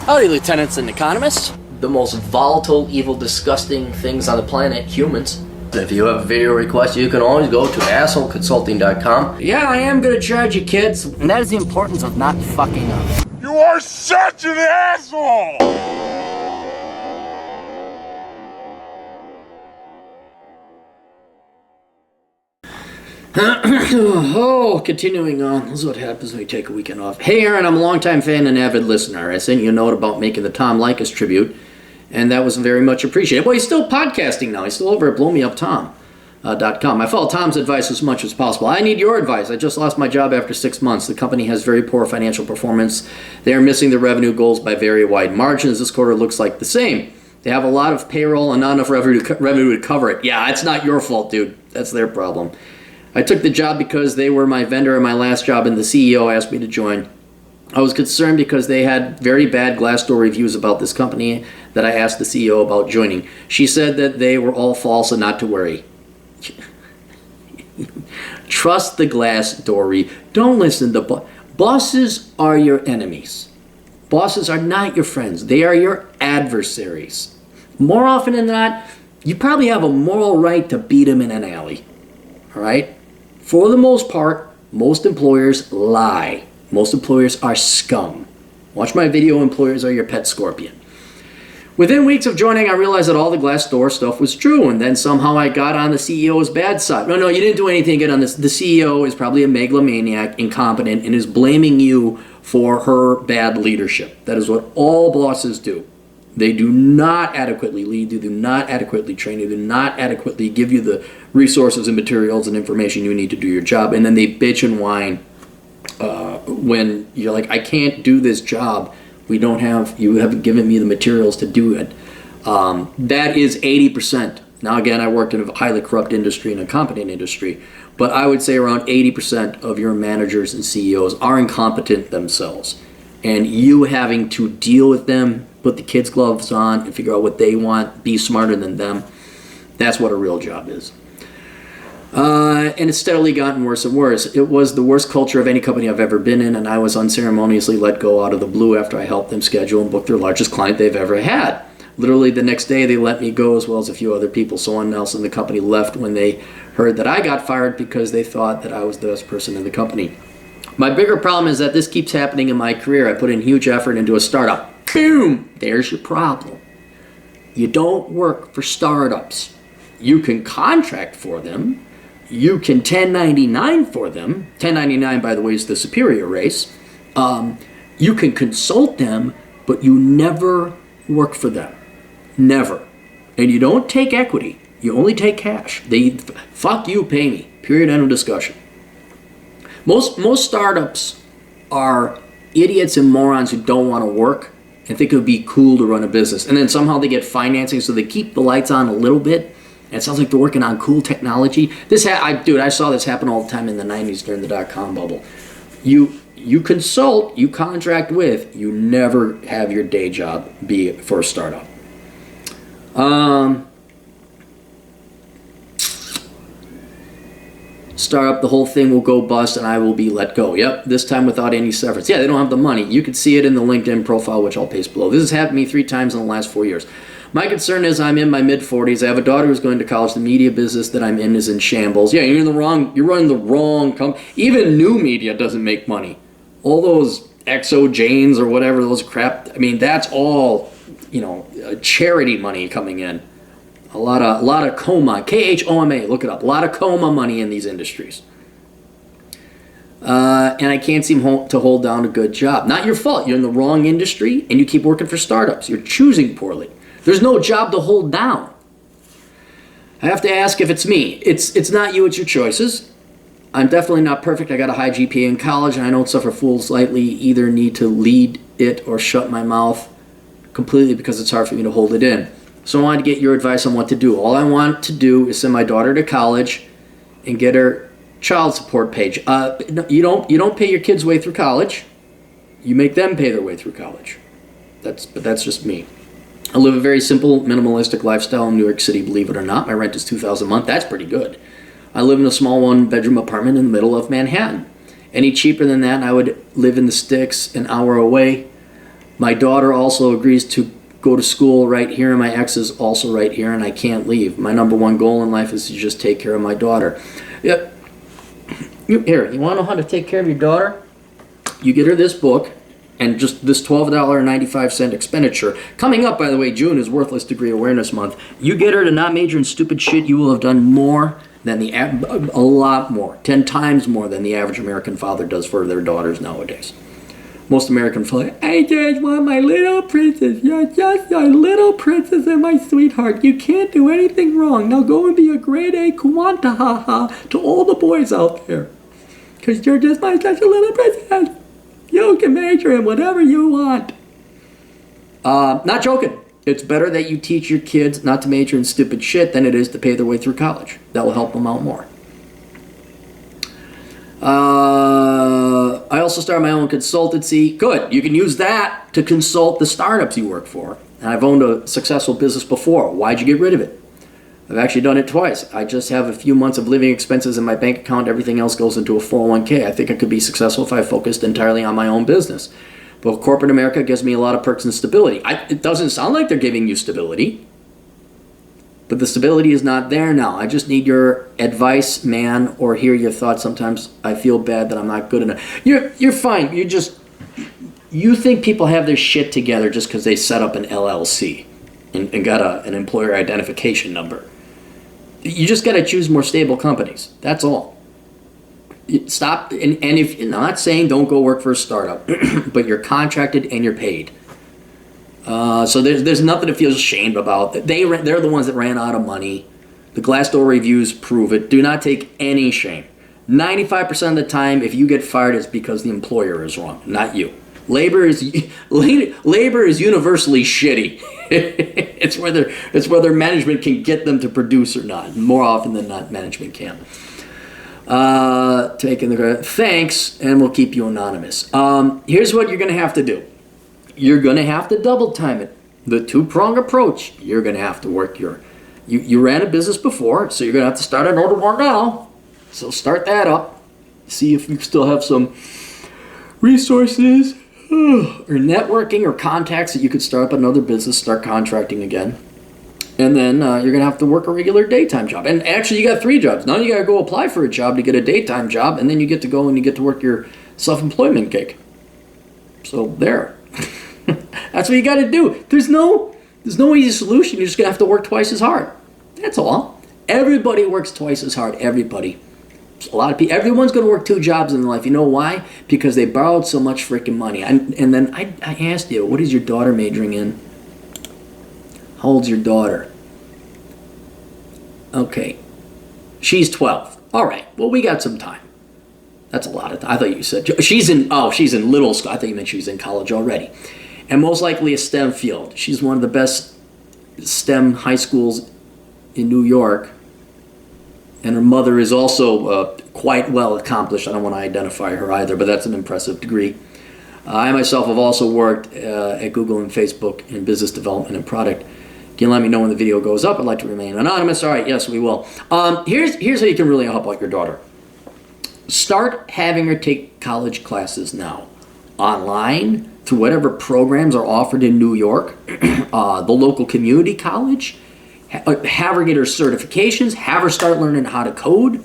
Howdy, lieutenants and economists. The most volatile, evil, disgusting things on the planet, humans. If you have a video request, you can always go to assholeconsulting.com. Yeah, I am gonna charge you, kids. And that is the importance of not fucking up. You are such an asshole! Continuing on. This is what happens when you take a weekend off. Hey, Aaron, I'm a longtime fan and avid listener. I sent you a note about making the Tom Likas tribute, and that was very much appreciated. Well, he's still podcasting now. He's still over at blowmeuptom.com. I follow Tom's advice as much as possible. I need your advice. I just lost my job after 6 months. The company has very poor financial performance. They are missing their revenue goals by very wide margins. This quarter looks like the same. They have a lot of payroll and not enough revenue to cover it. Yeah, it's not your fault, dude. That's their problem. I took the job because they were my vendor in my last job, and the CEO asked me to join. I was concerned because they had very bad Glassdoor reviews about this company that I asked the CEO about joining. She said that they were all false and not to worry. Trust the Glassdoor. Don't listen to bosses are your enemies. Bosses are not your friends. They are your adversaries. More often than not, you probably have a moral right to beat them in an alley. All right? For the most part, most employers lie. Most employers are scum. Watch my video, Employers Are Your Pet Scorpion. Within weeks of joining, I realized that all the Glassdoor stuff was true, and then somehow I got on the CEO's bad side. No, you didn't do anything good on this. The CEO is probably a megalomaniac, incompetent, and is blaming you for her bad leadership. That is what all bosses do. They do not adequately lead, they do not adequately train, they do not adequately give you the resources and materials and information you need to do your job, and then they bitch and whine when you're like, I can't do this job. You haven't given me the materials to do it. That is 80%. Now again, I worked in a highly corrupt industry and a competent industry, but I would say around 80% of your managers and CEOs are incompetent themselves. And you having to deal with them, put the kids' gloves on and figure out what they want, be smarter than them, that's what a real job is. And it's steadily gotten worse and worse. It was the worst culture of any company I've ever been in, and I was unceremoniously let go out of the blue after I helped them schedule and book their largest client they've ever had. Literally the next day they let me go, as well as a few other people. Someone else in the company left when they heard that I got fired because they thought that I was the best person in the company. My bigger problem is that this keeps happening in my career. I put in huge effort into a startup. Boom! There's your problem. You don't work for startups. You can contract for them. You can 1099 for them. 1099, by the way, is the superior race. You can consult them, but you never work for them. Never. And you don't take equity. You only take cash. Fuck you, pay me. Period, end of discussion. Most startups are idiots and morons who don't want to work and think it would be cool to run a business. And then somehow they get financing, so they keep the lights on a little bit. And it sounds like they're working on cool technology. I saw this happen all the time in the 90s during the dot-com bubble. You consult, you contract with, you never have your day job be for a startup. Startup, the whole thing will go bust and I will be let go. Yep, this time without any severance. Yeah, they don't have the money. You can see it in the LinkedIn profile, which I'll paste below. This has happened to me 3 times in the last 4 years. My concern is I'm in my mid-40s. I have a daughter who's going to college. The media business that I'm in is in shambles. Yeah, you're running the wrong company. Even new media doesn't make money. All those Exo Janes or whatever, those crap, I mean, that's all, charity money coming in. A lot of coma, Khoma, look it up. A lot of coma money in these industries. And I can't seem to hold down a good job. Not your fault. You're in the wrong industry and you keep working for startups. You're choosing poorly. There's no job to hold down. I have to ask if it's me. It's not you, it's your choices. I'm definitely not perfect. I got a high GPA in college and I don't suffer fools lightly. Either need to lead it or shut my mouth completely because it's hard for me to hold it in. So I wanted to get your advice on what to do. All I want to do is send my daughter to college and get her child support paid. You don't pay your kids' way through college. You make them pay their way through college. But that's just me. I live a very simple, minimalistic lifestyle in New York City, believe it or not. My rent is $2,000 a month. That's pretty good. I live in a small one-bedroom apartment in the middle of Manhattan. Any cheaper than that, I would live in the sticks an hour away. My daughter also agrees to go to school right here, and my ex is also right here, and I can't leave. My number one goal in life is to just take care of my daughter. Yeah. Here, you want to know how to take care of your daughter? You get her this book, and just this $12.95 expenditure. Coming up, by the way, June is Worthless Degree Awareness Month. You get her to not major in stupid shit, you will have done more than a lot more, 10 times more than the average American father does for their daughters nowadays. Most American fathers, I just want my little princess. You're just a little princess and my sweetheart. You can't do anything wrong. Now go and be a grade A Kuwantahaha to all the boys out there. Because you're just my such a little princess. You can major in whatever you want. Not joking. It's better that you teach your kids not to major in stupid shit than it is to pay their way through college. That will help them out more. I also started my own consultancy. Good. You can use that to consult the startups you work for. And I've owned a successful business before. Why'd you get rid of it? I've actually done it twice. I just have a few months of living expenses in my bank account. Everything else goes into a 401k. I think I could be successful if I focused entirely on my own business. But corporate America gives me a lot of perks and stability. It doesn't sound like they're giving you stability. But the stability is not there now. I just need your advice, man, or hear your thoughts. Sometimes I feel bad that I'm not good enough. You're fine. You think people have their shit together just because they set up an LLC and got an employer identification number. You just got to choose more stable companies. That's all. Stop. And if I'm not saying don't go work for a startup, but you're contracted and you're paid. So there's nothing to feel ashamed about. They're the ones that ran out of money. The Glassdoor reviews prove it. Do not take any shame. 95% of the time, if you get fired, it's because the employer is wrong, not you. Labor is universally shitty. It's whether management can get them to produce or not. More often than not, management can. Taking the thanks, and we'll keep you anonymous. Here's what you're going to have to do. You're going to have to double time it. The two-prong approach. You're going to have to work you ran a business before, so you're going to have to start another one now. So start that up. See if you still have some resources or networking or contacts that you could start up another business, start contracting again. And then you're going to have to work a regular daytime job. And actually, you got 3 jobs. Now you got to go apply for a job to get a daytime job, and then you get to go and you get to work your self-employment gig. So there. That's what you got to do. There's no easy solution. You're just going to have to work twice as hard. That's all. Everybody works twice as hard. Everybody. A lot of people. Everyone's going to work 2 jobs in their life. You know why? Because they borrowed so much freaking money. And then I asked you, what is your daughter majoring in? How old's your daughter? Okay. She's 12. All right. Well, we got some time. That's a lot of time. I thought you said she's in little school. I thought you meant she was in college already. And most likely a STEM field. She's one of the best STEM high schools in New York. And her mother is also quite well accomplished. I don't want to identify her either, but that's an impressive degree. I myself have also worked at Google and Facebook in business development and product. You can let me know when the video goes up. I'd like to remain anonymous. All right, yes, we will. Here's how you can really help out your daughter. Start having her take college classes now. Online, through whatever programs are offered in New York, the local community college. Have her get her certifications. Have her start learning how to code.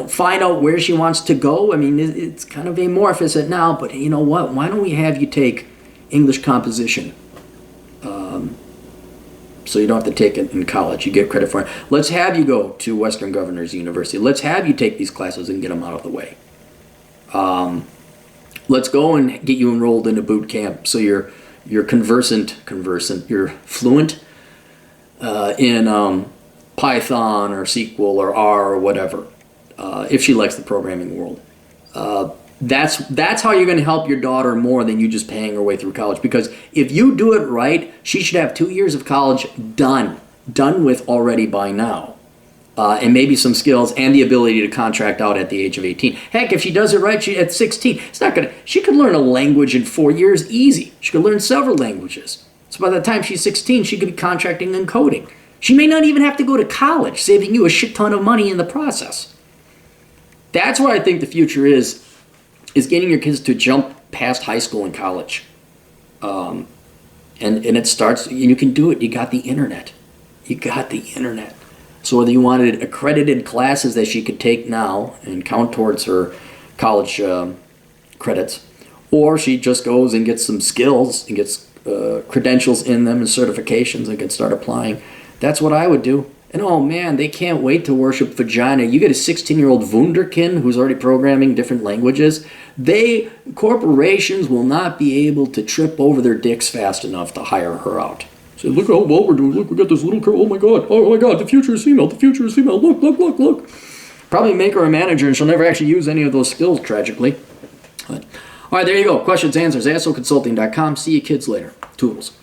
Find out where she wants to go. I mean, it's kind of amorphous at now, but you know what? Why don't we have you take English composition? So you don't have to take it in college. You get credit for it. Let's have you go to Western Governors University. Let's have you take these classes and get them out of the way. Let's go and get you enrolled in a boot camp so you're you're fluent in Python or SQL or R or whatever, if she likes the programming world. That's how you're going to help your daughter more than you just paying her way through college. Because if you do it right, she should have 2 years of college done with already by now. And maybe some skills and the ability to contract out at the age of 18. Heck, if she does it right, at 16, she could learn a language in 4 years easy. She could learn several languages. So by the time she's 16, she could be contracting and coding. She may not even have to go to college, saving you a shit ton of money in the process. That's where I think the future is getting your kids to jump past high school and college. And it starts, you can do it. You got the internet. You got the internet. So whether you wanted accredited classes that she could take now and count towards her college credits, or she just goes and gets some skills and gets credentials in them and certifications and can start applying. That's what I would do. And oh man, they can't wait to worship vagina. You get a 16-year-old wunderkind who's already programming different languages. Corporations will not be able to trip over their dicks fast enough to hire her out. Say, look how well we're doing. Look, we got this little girl. Oh my God, the future is female. The future is female. Look. Probably make her a manager and she'll never actually use any of those skills, tragically. But, all right, there you go. Questions, answers, assholeconsulting.com. See you kids later. Toodles.